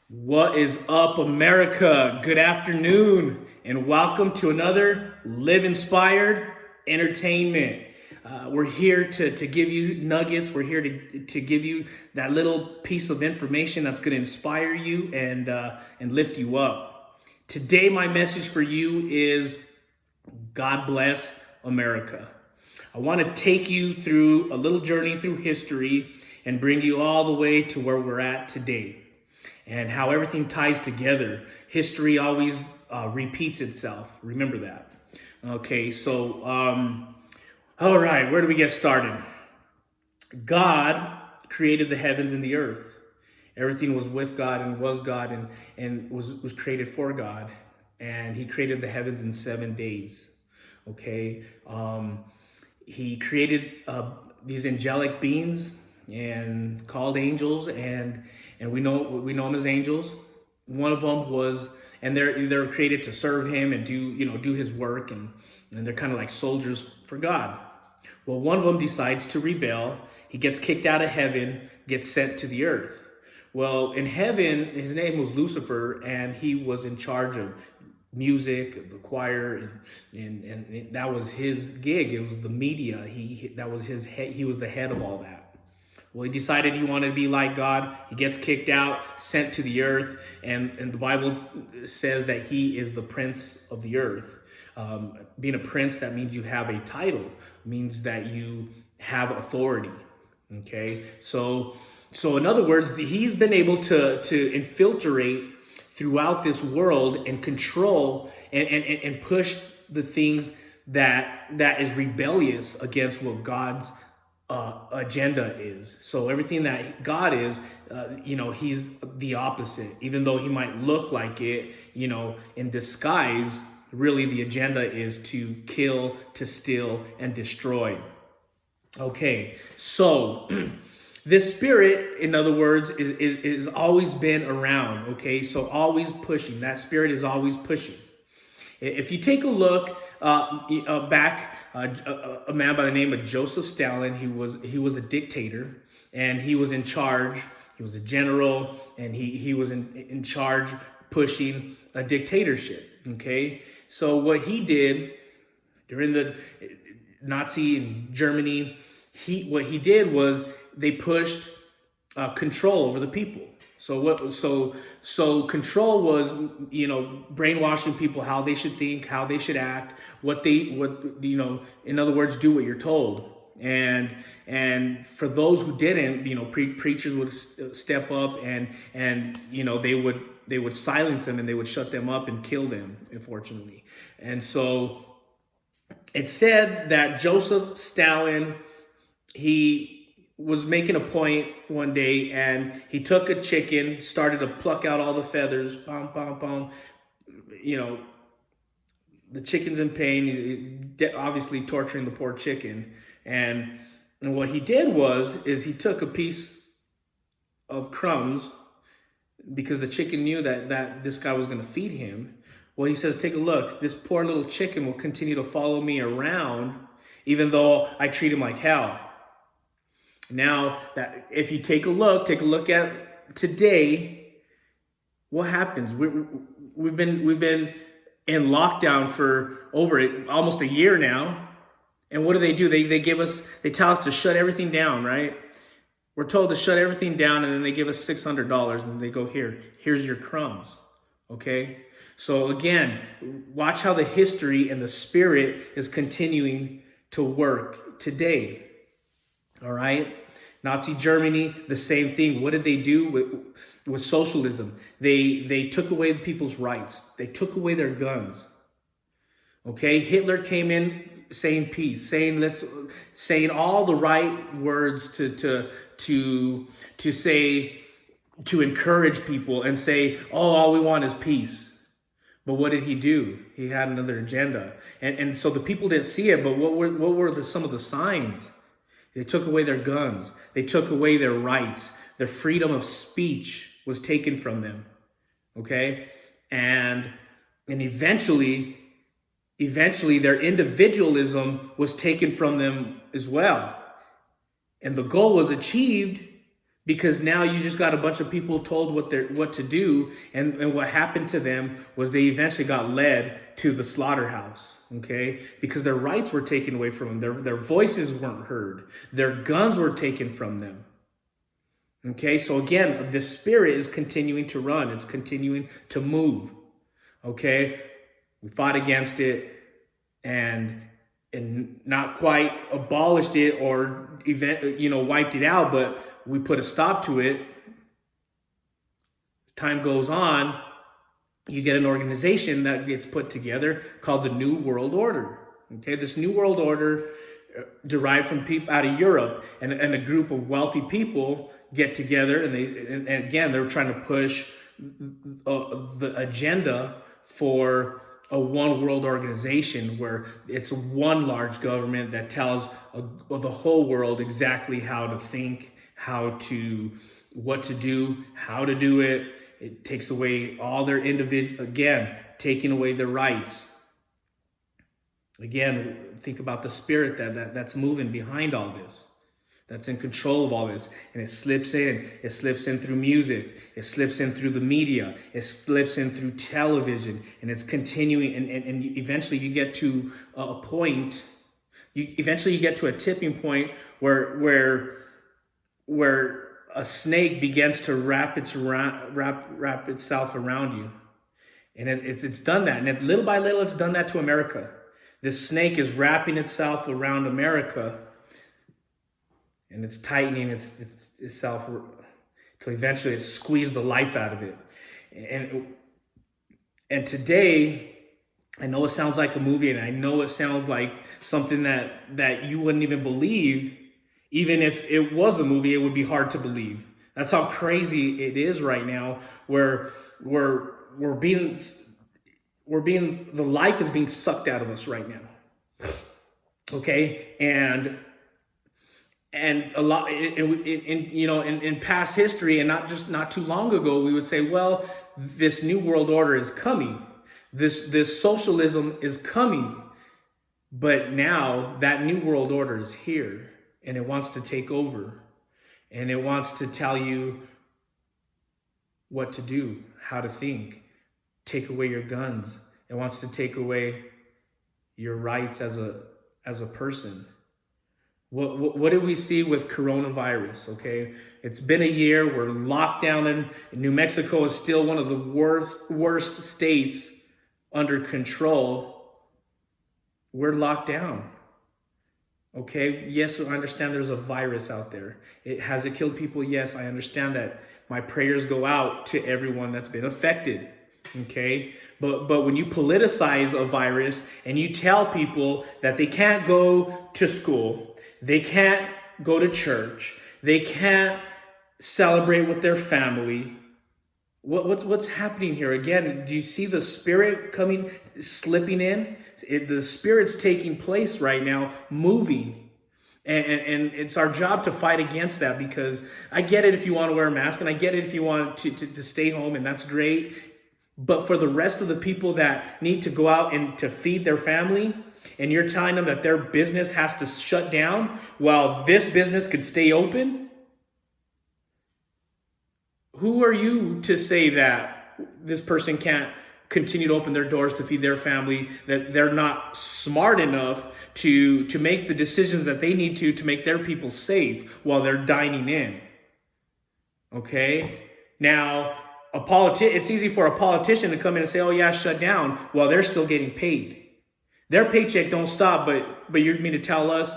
What is up, America? Good afternoon, and welcome to another Live Inspired Entertainment. We're here to give you nuggets. We're here to give you that little piece of information that's going to inspire you and lift you up. Today, my message for you is God bless America. I want to take you through a little journey through history and bring you all the way to where we're at today and how everything ties together. History always repeats itself. Remember that. Okay, so, all right, where do we get started? God created the heavens and the earth. Everything was with God and was God and was created for God. And he created the heavens in 7 days. Okay, he created these angelic beings and called angels, and we know them as angels. One of them was, and they're created to serve him and do his work, and they're kind of like soldiers for God. Well, one of them decides to rebel. He gets kicked out of heaven, gets sent to the earth. Well, in heaven, his name was Lucifer, and he was in charge of music, the choir, and that was his gig. It was the media. That was his head. He was the head of all that. Well, he decided he wanted to be like God. He gets kicked out, sent to the earth, and the Bible says that he is the prince of the earth. Being a prince, that means you have a title, means that you have authority. Okay, so in other words, he's been able to infiltrate throughout this world and control and push the things that is rebellious against what God's agenda is. So everything that God is, he's the opposite. Even though he might look like it, in disguise, really the agenda is to kill, to steal, and destroy. Okay, so this spirit, in other words, is always been around. Okay, so always pushing. That spirit is always pushing. If you take a look back, a man by the name of Joseph Stalin, he was a dictator, and he was in charge. He was a general, and he was in charge, pushing a dictatorship. Okay, so what he did during the Nazi in Germany, what he did was they pushed control over the people. So control was, brainwashing people how they should think, how they should act, in other words, do what you're told. And for those who didn't, preachers would step up and they would silence them, and they would shut them up and kill them, unfortunately. And so it said that Joseph Stalin, he was making a point one day, and he took a chicken, started to pluck out all the feathers, bum, bum, bum. The chicken's in pain, obviously torturing the poor chicken. And what he did is he took a piece of crumbs, because the chicken knew that this guy was going to feed him. Well, he says, take a look. This poor little chicken will continue to follow me around, even though I treat him like hell. Now, that if you take a look at today, what happens? We've been in lockdown for over almost a year now, and what do? They tell us to shut everything down, right? We're told to shut everything down, and then they give us $600, and they go, here's your crumbs. Okay, so again, watch how the history and the spirit is continuing to work today. All right, Nazi Germany, the same thing. What did they do with socialism? They took away people's rights. They took away their guns. Okay, Hitler came in saying peace, saying all the right words to say, to encourage people and say, oh, all we want is peace. But what did he do? He had another agenda, and so the people didn't see it. But what were some of the signs? They took away their guns. They took away their rights. Their freedom of speech was taken from them. Okay? And eventually their individualism was taken from them as well. And the goal was achieved because now you just got a bunch of people told what to do, and what happened to them was they eventually got led to the slaughterhouse, okay? Because their rights were taken away from them, their voices weren't heard, their guns were taken from them. Okay, so again, the spirit is continuing to run, it's continuing to move. Okay, we fought against it and not quite abolished it or wiped it out, but we put a stop to it. As time goes on, you get an organization that gets put together called the New World Order. Okay, this New World Order derived from people out of Europe, and a group of wealthy people get together, and again they're trying to push the agenda for a one world organization where it's one large government that tells the whole world exactly how to think, what to do, how to do it. It takes away all their taking away their rights. Again, think about the spirit that's moving behind all this, that's in control of all this. And it slips in through music, it slips in through the media, it slips in through television, and it's continuing. And eventually you get to a point, you get to a tipping point where a snake begins to wrap itself around you. And it's done that. And little by little, it's done that to America. This snake is wrapping itself around America, and it's tightening itself till eventually it squeezed the life out of it. And today, I know it sounds like a movie, and I know it sounds like something that you wouldn't even believe. Even if it was a movie, it would be hard to believe. That's how crazy it is right now, where the life is being sucked out of us right now. Okay, and a lot in past history, and not too long ago, we would say, well, this new world order is coming, this socialism is coming, but now that new world order is here, and it wants to take over, and it wants to tell you what to do, how to think, take away your guns. It wants to take away your rights as a person. What do we see with coronavirus? Okay, it's been a year. We're locked down in New Mexico is still one of the worst states under control. We're locked down. Okay, yes, I understand there's a virus out there. Has it killed people? Yes, I understand that. My prayers go out to everyone that's been affected. Okay, but when you politicize a virus and you tell people that they can't go to school, they can't go to church, they can't celebrate with their family, what's happening here? Again, do you see the spirit slipping in? The spirit's taking place right now, moving. And it's our job to fight against that, because I get it if you want to wear a mask, and I get it if you want to stay home, and that's great. But for the rest of the people that need to go out and to feed their family, and you're telling them that their business has to shut down while this business could stay open? Who are you to say that this person can't continue to open their doors to feed their family, that they're not smart enough to make the decisions that they need to make their people safe while they're dining in? Okay? Now, it's easy for a politician to come in and say, oh yeah, shut down, while they're still getting paid. Their paycheck don't stop, but you mean to tell us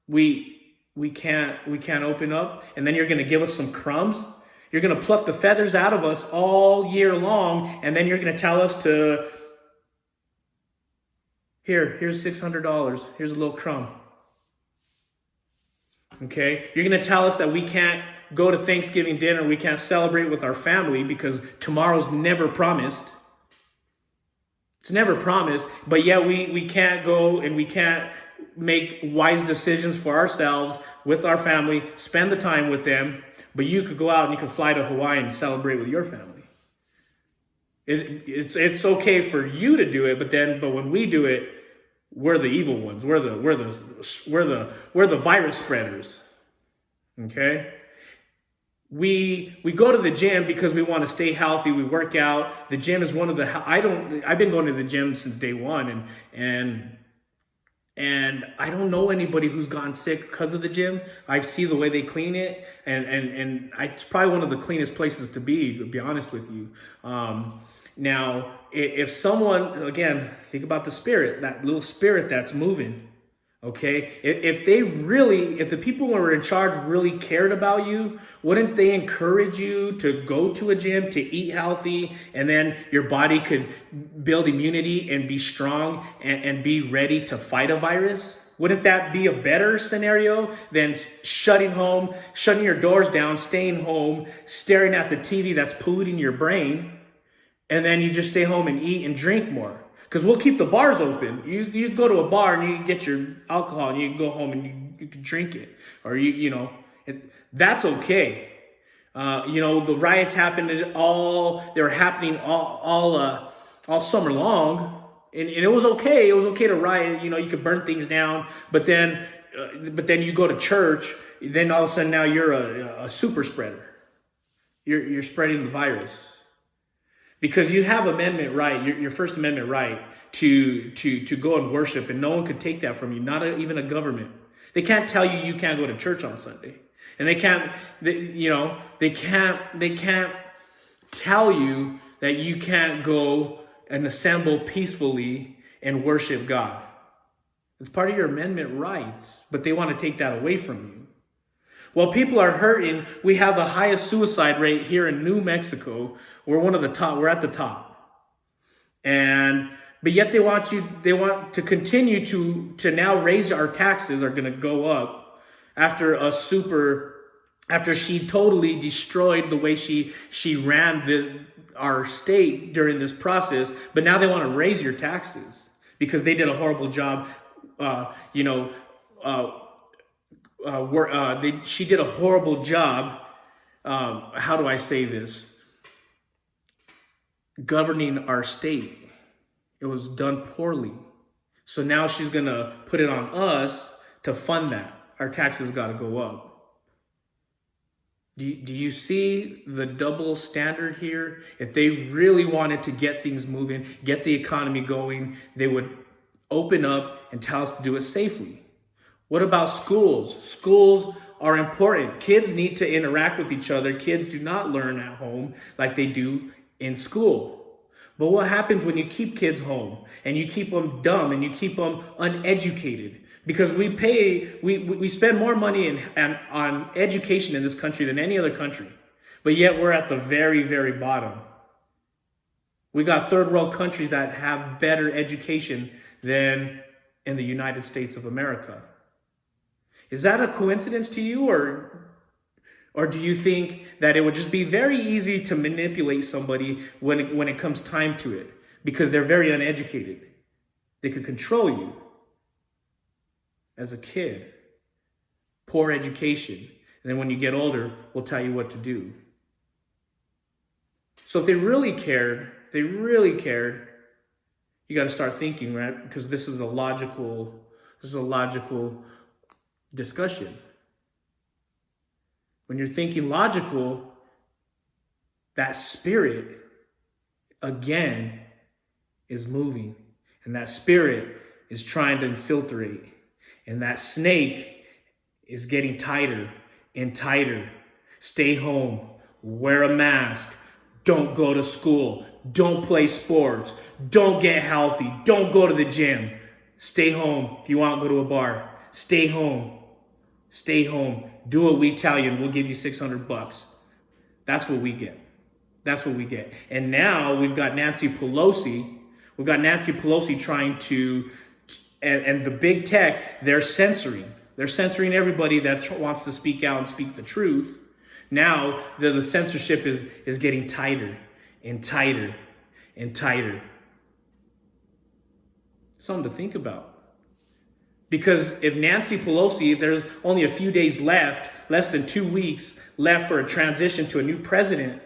we can't open up, and then you're going to give us some crumbs? You're going to pluck the feathers out of us all year long, and then you're going to tell us here's $600, here's a little crumb. Okay? You're going to tell us that we can't go to Thanksgiving dinner, we can't celebrate with our family because tomorrow's never promised. It's never promised, but yet we can't go and we can't make wise decisions for ourselves with our family, spend the time with them, but you could go out and you could fly to Hawaii and celebrate with your family. It's okay for you to do it, but when we do it, we're the evil ones. We're the virus spreaders. Okay? we go to the gym because we want to stay healthy. We work out. The gym is one of the I've been going to the gym since day one, and I don't know anybody who's gotten sick because of the gym. I see the way they clean it, and it's probably one of the cleanest places to be honest with you. Now, if someone, again, think about the spirit, that little spirit that's moving, okay? If the people who were in charge really cared about you, wouldn't they encourage you to go to a gym, to eat healthy, and then your body could build immunity and be strong and be ready to fight a virus? Wouldn't that be a better scenario than shutting your doors down, staying home, staring at the TV that's polluting your brain, and then you just stay home and eat and drink more? Because we'll keep the bars open. You go to a bar and you get your alcohol and you can go home and you can drink it. Or, that's okay. The riots they were happening all summer long. And it was okay. It was okay to riot. You could burn things down. But then you go to church. Then all of a sudden now you're a super spreader. You're spreading the virus. Because you have amendment right, your First Amendment right to go and worship, and no one could take that from you, even a government. They can't tell you can't go to church on Sunday, and they can't tell you that you can't go and assemble peacefully and worship God. It's part of your amendment rights, but they want to take that away from you. While people are hurting, we have the highest suicide rate here in New Mexico. We're one of the top. We're at the top. But yet they want to continue to now raise our taxes are going to go up after she totally destroyed the way she ran our state during this process. But now they want to raise your taxes because they did a horrible job, she did a horrible job. How do I say this? Governing our state. It was done poorly. So now she's going to put it on us to fund that. Our taxes got to go up. Do you see the double standard here? If they really wanted to get things moving, get the economy going, they would open up and tell us to do it safely. What about schools? Schools are important. Kids need to interact with each other. Kids do not learn at home like they do in school. But what happens when you keep kids home and you keep them dumb and you keep them uneducated? Because we spend more money on education in this country than any other country. But yet we're at the very, very bottom. We got third world countries that have better education than in the United States of America. Is that a coincidence to you, or do you think that it would just be very easy to manipulate somebody when it comes time to it because they're very uneducated? They could control you as a kid. Poor education. And then when you get older, we'll tell you what to do. So if they really cared, you got to start thinking, right? Because this is a logical discussion. When you're thinking logical, that spirit, again, is moving. And that spirit is trying to infiltrate. And that snake is getting tighter and tighter. Stay home. Wear a mask. Don't go to school. Don't play sports. Don't get healthy. Don't go to the gym. Stay home. If you want, go to a bar. Stay home. Stay home. Do what we tell you and we'll give you $600. That's what we get. That's what we get. And now we've got Nancy Pelosi. We've got Nancy Pelosi trying to, and the big tech, they're censoring. They're censoring everybody that wants to speak out and speak the truth. Now the censorship is getting tighter and tighter and tighter. Something to think about. Because if Nancy Pelosi, if there's only a few days left, less than 2 weeks left for a transition to a new president,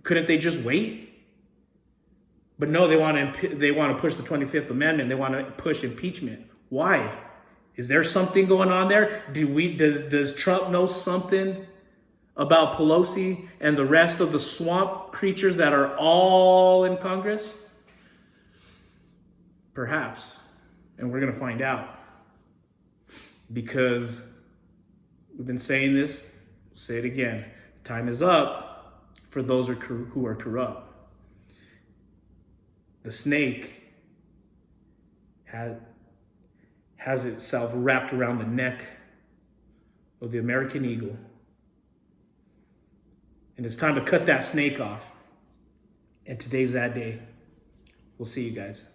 couldn't they just wait? But no, they want to push the 25th Amendment. They want to push impeachment. Why? Is there something going on there? Does Trump know something about Pelosi and the rest of the swamp creatures that are all in Congress? Perhaps. And we're going to find out. Because we've been saying this, say it again. Time is up for those who are corrupt. The snake has itself wrapped around the neck of the American eagle. And it's time to cut that snake off. And today's that day. We'll see you guys.